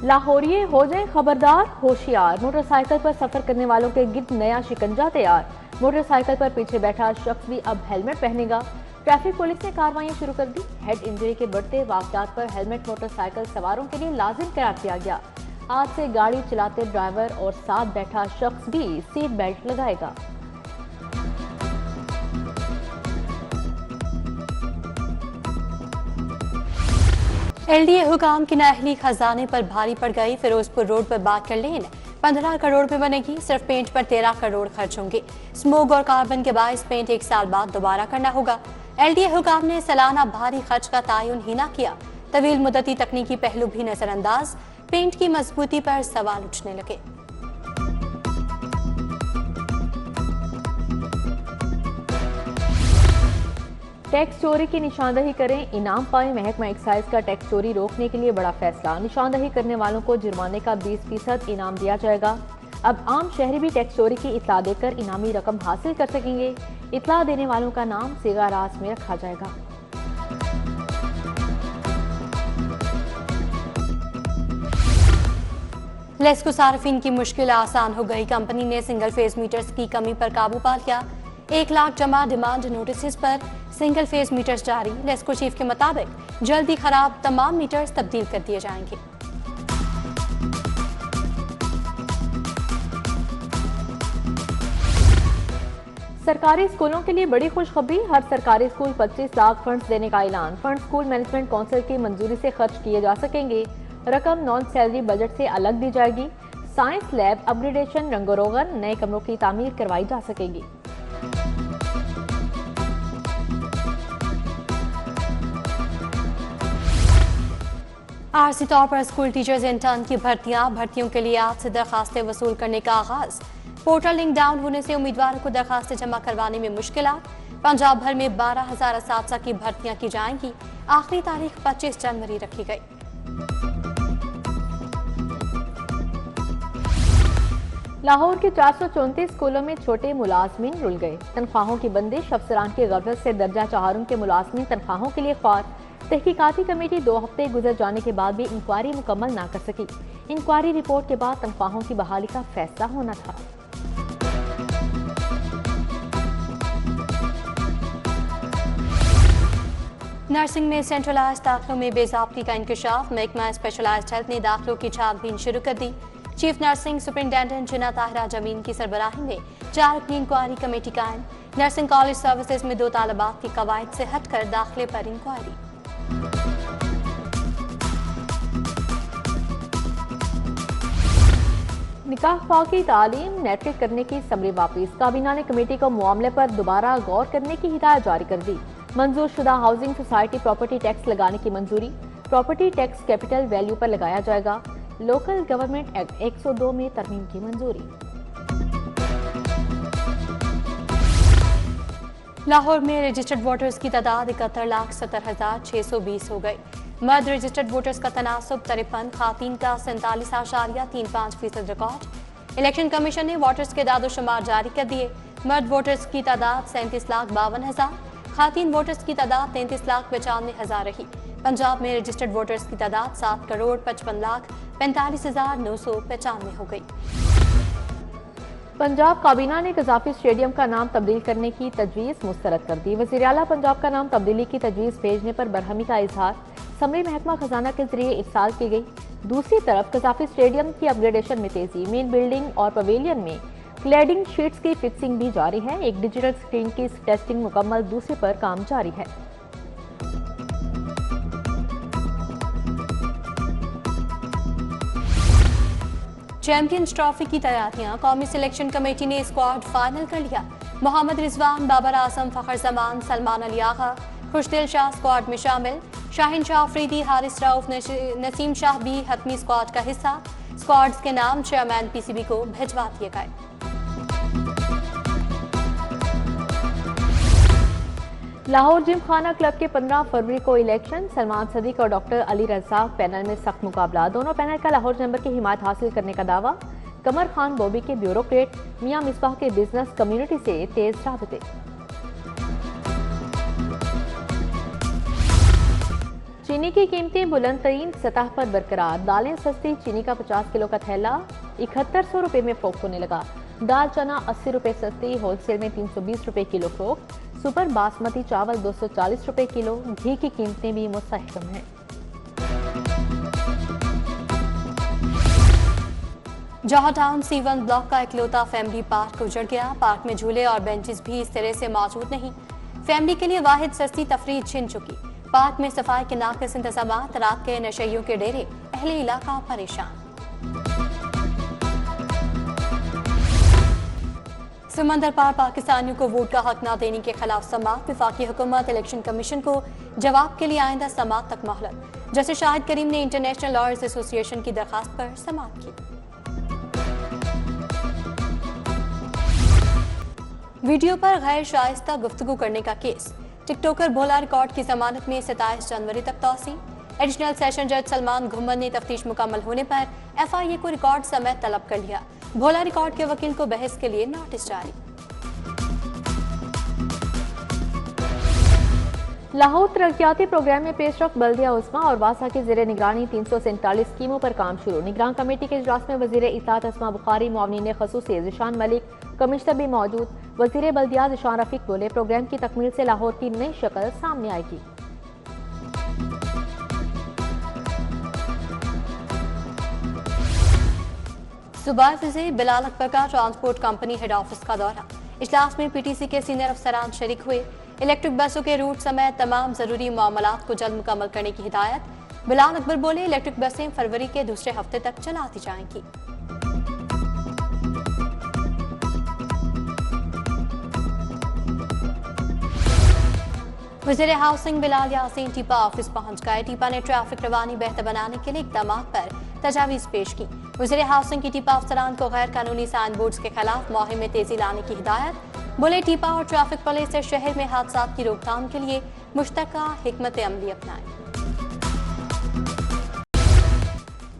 लाहौरिये हो जाएं खबरदार, होशियार। मोटरसाइकिल पर सफर करने वालों के गिर्द नया शिकंजा तैयार। मोटरसाइकिल पर पीछे बैठा शख्स भी अब हेलमेट पहनेगा। ट्रैफिक पुलिस ने कार्रवाइयां शुरू कर दी। हेड इंजरी के बढ़ते वाकयात पर हेलमेट मोटरसाइकिल सवारों के लिए लाजिम करार दिया गया। आज से गाड़ी चलाते ड्राइवर और साथ बैठा शख्स भी सीट बेल्ट लगाएगा। एलडीए हुकाम की नाअहली खजाने पर भारी पड़ गई। फिरोजपुर रोड पर बाकर लेन 15 करोड़ में बनेगी। सिर्फ पेंट पर 13 करोड़ खर्च होंगे। स्मोक और कार्बन के बायस पेंट 1 साल बाद दोबारा करना होगा। एलडीए हुकाम ने सालाना भारी खर्च का तयन ही न किया। तवील मुद्दती तकनीकी पहलू भी नजरअंदाज। पेंट की मजबूती पर सवाल उठने लगे। टैक्स चोरी की निशानदही करें, इनाम पाएं। महकमा एक्साइज का टैक्स चोरी रोकने के लिए बड़ा फैसला। निशानदही करने वालों को जुर्माने का 20% इनाम दिया जाएगा। अब आम शहरी भी टैक्स चोरी की इत्तला देकर इनामी रकम हासिल कर सकेंगे। इत्तला देने वालों का नाम सिगा राज में रखा जाएगा। लेस्को सार्फिन की मुश्किल आसान हो गई। कंपनी ने सिंगल फेज मीटर्स की कमी पर काबू पा लिया। 1 लाख जमा डिमांड नोटिस पर सिंगल फेज मीटर्स जारी। लेस्को चीफ के मुताबिक जल्दी खराब तमाम मीटर्स तब्दील कर दिए जाएंगे। सरकारी स्कूलों के लिए बड़ी खुशखबरी। हर सरकारी स्कूल 25 लाख फंड्स देने का ऐलान। फंड स्कूल मैनेजमेंट काउंसिल की मंजूरी से खर्च किए जा सकेंगे। रकम नॉन सैलरी बजट से अलग दी जाएगी। साइंस लैब अपग्रेडेशन, रंगोरोगन, नए कमरों की तामीर करवाई जा सकेगी। आरसी तौर पर स्कूल टीचर्स इंटर्न की भर्तियों के लिए आज से दरखास्तें वसूल करने का आगाज। पोर्टल लिंक डाउन होने से उम्मीदवारों को दरखास्तें जमा करवाने में मुश्किलात। पंजाब भर में 12,000 असातिज़ा की भर्तियां की जाएंगी। आखिरी तारीख 25 जनवरी रखी गई। लाहौर के 434 स्कूलों में छोटे मुलाजमीन रुल गए। तनख्वाहों की बंदिश। अफसरान की गफलत से दर्जा चहारुम के मुलाजमीन तनख्वाहों के लिए ख्वार। तहकीकाती कमेटी 2 हफ्ते गुजर जाने के बाद भी इंक्वायरी मुकम्मल ना कर सकी। इंक्वायरी रिपोर्ट के बाद तनख्वाहों की बहाली का फैसला होना था। नर्सिंग में सेंट्रलाइज दाखिलों में बेजाब्ती का इंकशाफ। महकमा स्पेशलाइज्ड हेल्थ ने दाखिलों की छानबीन शुरू कर दी। चीफ नर्सिंग सुपरिंटेंडेंट जिना ताहिरा जमीन की सरबराही में 4 रुकनी इंक्वायरी कमेटी कायम। नर्सिंग कॉलेज सर्विसेज में 2 तालिबात की कवायद से हटकर दाखिले पर इंक्वायरी। निकाह फाकी तालीम नेटफिक करने की समरी वापिस। काबीना ने कमेटी को मामले पर दोबारा गौर करने की हिदायत जारी कर दी। मंजूर शुदा हाउसिंग सोसाइटी प्रॉपर्टी टैक्स लगाने की मंजूरी। प्रॉपर्टी टैक्स कैपिटल वैल्यू पर लगाया जाएगा। लोकल गवर्नमेंट एक्ट 102 में तरमीम की मंजूरी। लाहौर में रजिस्टर्ड वोटर्स की तादाद 71,70,620 हो गई। मर्द रजिस्टर्ड वोटर्स का तनासब 53, खातीन का 47.35% रिकॉर्ड। इलेक्शन कमीशन ने वोटर्स के दादोशुमार जारी कर दिए। मर्द वोटर्स की तादाद 37,52,000, खातीन वोटर्स की तादाद 33,95,000 रही। पंजाब में रजिस्टर्ड वोटर्स की तादाद 7,55,45,995 हो गई। पंजाब काबीना ने कजाफी स्टेडियम का नाम तब्दील करने की तजवीज़ मुस्तरद कर दी। वज़ीर आला पंजाब का नाम तब्दीली की तजवीज़ भेजने पर बरहमी का इजहार। समरी महकमा खजाना के जरिए इरसाल की गई। दूसरी तरफ कजाफी स्टेडियम की अपग्रेडेशन में तेजी। मेन बिल्डिंग और पवेलियन में क्लैडिंग शीट्स की फिक्सिंग भी जारी है। एक डिजिटल स्क्रीन की टेस्टिंग मुकम्मल, दूसरे पर काम जारी है। चैंपियंस ट्रॉफी की तैयारियां। कौमी सिलेक्शन कमेटी ने स्क्वाड फाइनल कर लिया। मोहम्मद रिजवान, बाबर आजम, फखर जमान, सलमान अली आगा, खुशदिल शाह स्क्वाड में शामिल। शाहीन शाह अफरीदी, हारिस रऊफ, नसीम शाह भी हतमी स्क्वाड का हिस्सा। स्क्वाड्स के नाम चेयरमैन पीसीबी को भिजवा दिए गए। लाहौर जिम खाना क्लब के 15 फरवरी को इलेक्शन। सलमान सदीक और डॉक्टर अली रज़ाक पैनल में सख्त मुकाबला। दोनों पैनल का लाहौर चैम्बर की हिमायत हासिल करने का दावा। कमर खान बॉबी के ब्यूरोक्रेट, मियां मिसबाह के बिजनेस कम्युनिटी से तेज राबते। चीनी की कीमतें बुलंद तरीन सतह पर बरकरार। दालें सस्ती, चीनी का 50 किलो का थैला 7100 रुपए में फरोख्त होने लगा। दाल चना 80 रुपए सस्ती, होलसेल में 320 रुपए किलो फरोख्त। सुपर बासमती चावल 240 रुपए किलो। घी की कीमतें भी मुस्तहकम हैं। जौहर टाउन C1 ब्लॉक का इकलौता फैमिली पार्क उजड़ गया। पार्क में झूले और बेंचेस भी इस तरह से मौजूद नहीं। फैमिली के लिए वाहिद सस्ती तफरीह छिन चुकी। पार्क में सफाई के नाकिस इंतजाम, रात के नशेइयों के डेरे, अहले इलाका परेशान। समंदर पार पाकिस्तानियों को वोट का हक न देने के खिलाफ समाअत। वफाकी हुकूमत इलेक्शन कमीशन को जवाब के लिए आइंदा समाअत तक मोहलत। जस्टिस शाहिद करीम ने इंटरनेशनल लॉयर्स एसोसिएशन की दरखास्त पर समाअत की। वीडियो पर गैर शाइस्ता गुफ्तगू करने का केस। टिकटॉकर भोला रिकॉर्ड की जमानत में 27 जनवरी तक तौसी। एडिशनल सेशन जज सलमान घुम्मन ने तफ्तीश मुकम्मल होने पर FIA को रिकॉर्ड समेत तलब कर लिया। भोला रिकॉर्ड के वकील को बहस के लिए नोटिस जारी। लाहौर तरक्याती प्रोग्राम में पेशरफ बल्दिया उस्मा और वासा की ज़ेरे निगरानी 347 स्कीमों पर काम शुरू। निगरान कमेटी के इजलास में वज़ीर इत्ताअत अस्मा बुखारी, मुआवनीन ख़ुसूसी ज़िशान मलिक, कमिश्नर भी मौजूद। वज़ीर बल्दियात ज़िशान रफीक बोले, प्रोग्राम की तकमील से लाहौर की नई शक्ल सामने आएगी। सुबह से बिलाल अकबर का ट्रांसपोर्ट कंपनी हेड ऑफिस का दौरा। इजलास में PTC के सीनियर अफसरान शरीक हुए। इलेक्ट्रिक बसों के रूट समेत तमाम जरूरी मामलात को जल्द मुकम्मल करने की हिदायत। बिलाल अकबर बोले, इलेक्ट्रिक बसें फरवरी के दूसरे हफ्ते तक चला दी जाएंगी। वज़ीर हाउसिंग बिलाल यासीन टीपा ऑफिस पहुंच गए। टीपा ने ट्रैफिक रवानी बेहतर बनाने के लिए इक़दाम पर तजावीज़ पेश की। वज़ीर हाउसिंग की टीपा अफसरान को गैर कानूनी साइन बोर्ड्स के खिलाफ मुहिम में तेजी लाने की हिदायत। बोले, टीपा और ट्रैफिक पुलिस से शहर में हादसात की रोकथाम के लिए मुश्तरका हिकमत अमली अपनाएं।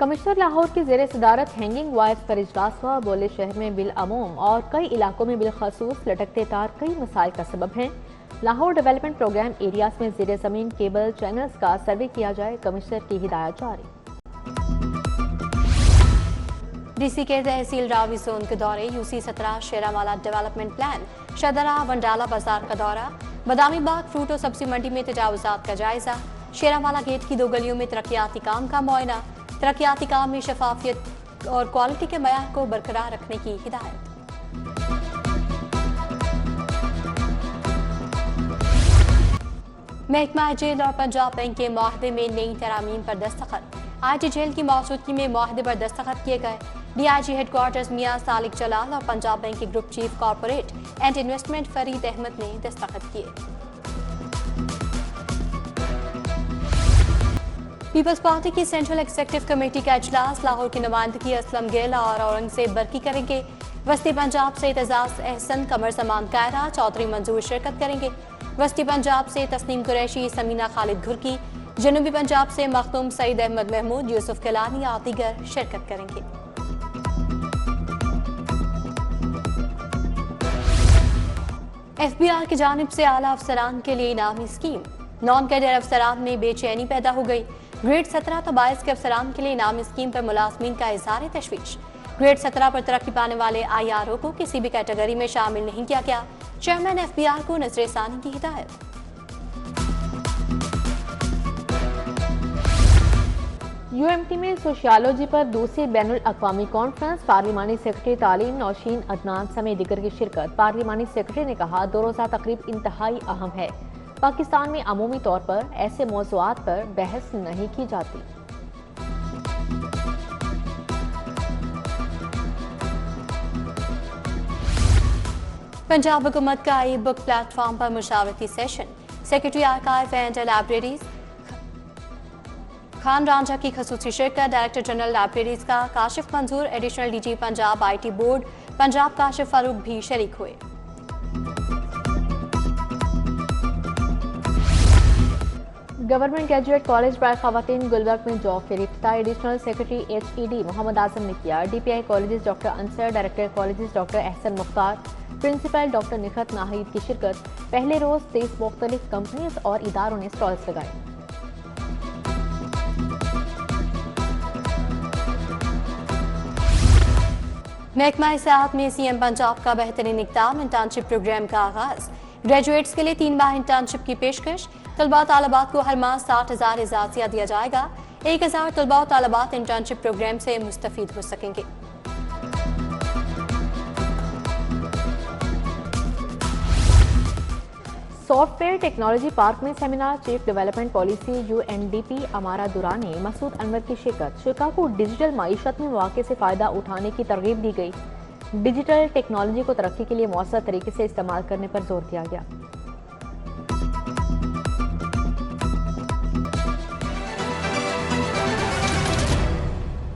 कमिश्नर लाहौर की ज़ेरे सदारत हैंगिंग वायर्स पर इजलास हुआ। बोले, शहर में बिलअमूम और कई इलाकों में बिलखसूस लटकते तार कई मसाइल का सबब हैं। लाहौर डेवलपमेंट प्रोग्राम एरियाज में ज़ेरे ज़मीन केबल चैनल्स का सर्वे किया जाए। कमिश्नर की हिदायत जारी। DC के तहसील रावी जोन के दौरे। UC 17 Sheranwala development plan, Shahdara वंडाला बाजार का दौरा। बदामी बाग फ्रूट और सब्जी मंडी में तजावुजात का जायजा। शेरावाला गेट की 2 गलियों में तरक्याती काम का मुआयना। तरक्याती काम में शफाफियत और क्वालिटी के मयार को बरकरार रखने की हिदायत। महकमा जेल और पंजाब बैंक के मुआहदे में नई तरामीम पर दस्तखत। IT जेल की मौजूदगी में मुआहदे पर दस्तखत किए गए। DIG हेडक्वार्टर्स मियां सालिक जलाल और पंजाब बैंक के group chief corporate and investment Farid Ahmad ने दस्तखत किए। पीपल्स पार्टी की सेंट्रल एग्जीक्यूटिव कमेटी का इजलास। लाहौर की नुमाइंदगी असलम गेला और औरंगजेब बरकी करेंगे। वस्ती पंजाब से एतजाज अहसन, कमर जमान कायरा, चौधरी मंजूर शिरकत करेंगे। वस्ती पंजाब से तस्नीम कुरैशी, समीना खालिद घुरकी, जनूबी पंजाब से मखदूम सईद अहमद महमूद, यूसुफ किलानी और दीगर शिरकत करेंगे। FBI की जानिब से आला अफसरान के लिए इनामी स्कीम। नॉन कैडर अफसरान में बेचैनी पैदा हो गई। ग्रेड 17 तो 22 के अफसरान के लिए इनामी स्कीम पर मुलाजमीन का इजहार तशवीश। ग्रेड 17 पर तरक्की पाने वाले IRO को किसी भी कैटेगरी में शामिल नहीं किया गया। चेयरमैन FBI को नजरसानी की हिदायत। UMT में सोशियोलॉजी पर दूसरी बैनुल अक़वामी कॉन्फ्रेंस। पार्लिमानी सेक्रेटरी तालीम नौशीन अदनान समेत दीगर की शिरकत। पार्लिमानी सेक्रेटरी ने कहा, 2 रोज़ा तकरीब इंतहाई अहम है। पाकिस्तान में अमूमी तौर पर ऐसे मौज़ूआत पर बहस नहीं की जाती। पंजाब हुकूमत का ई बुक प्लेटफॉर्म पर मुशावरती session. Secretary archive and libraries Khan Ranjha की खसूसी शिरकत। डायरेक्टर जनरल लाइब्रेरीज का Kashif Manzoor. Additional DG Punjab IT board Punjab Kashif Farooq भी शरीक हुए। गवर्नमेंट ग्रेजुएट कॉलेज बाय खवातीन गुलबर्ग में जॉब फेयर इफ्तिताह। Additional secretary HED Mohammad Azam ने किया। DPI colleges doctor Ansar, director colleges doctor Ahsan Mukhtar, principal doctor Nikhat Nahid की शिरकत। पहले रोज 23 मुख्तलिफ कंपनीज और इदारों ने स्टॉल्स लगाए। महकमा सियाहत में सीएम पंजाब का बेहतरीन इक़दाम, इंटर्नशिप प्रोग्राम का आगाज। ग्रेजुएट्स के लिए 3 माह इंटर्नशिप की पेशकश। तलबा तालबात को हर माह 60,000 इजाज़िया दिया जाएगा। 1,000 तलबा और तालबात इंटर्नशिप प्रोग्राम से मुस्तफीद हो सकेंगे। सॉफ्टवेयर टेक्नोलॉजी पार्क में seminar. Chief development policy UNDP अमारा दुरानी मसूद अनवर की शिरकत। शुरा को डिजिटल माईशत में मौके से फ़ायदा उठाने की तरगीब दी गई। डिजिटल टेक्नोलॉजी को तरक्की के लिए मौसर तरीके से इस्तेमाल करने पर जोर दिया गया।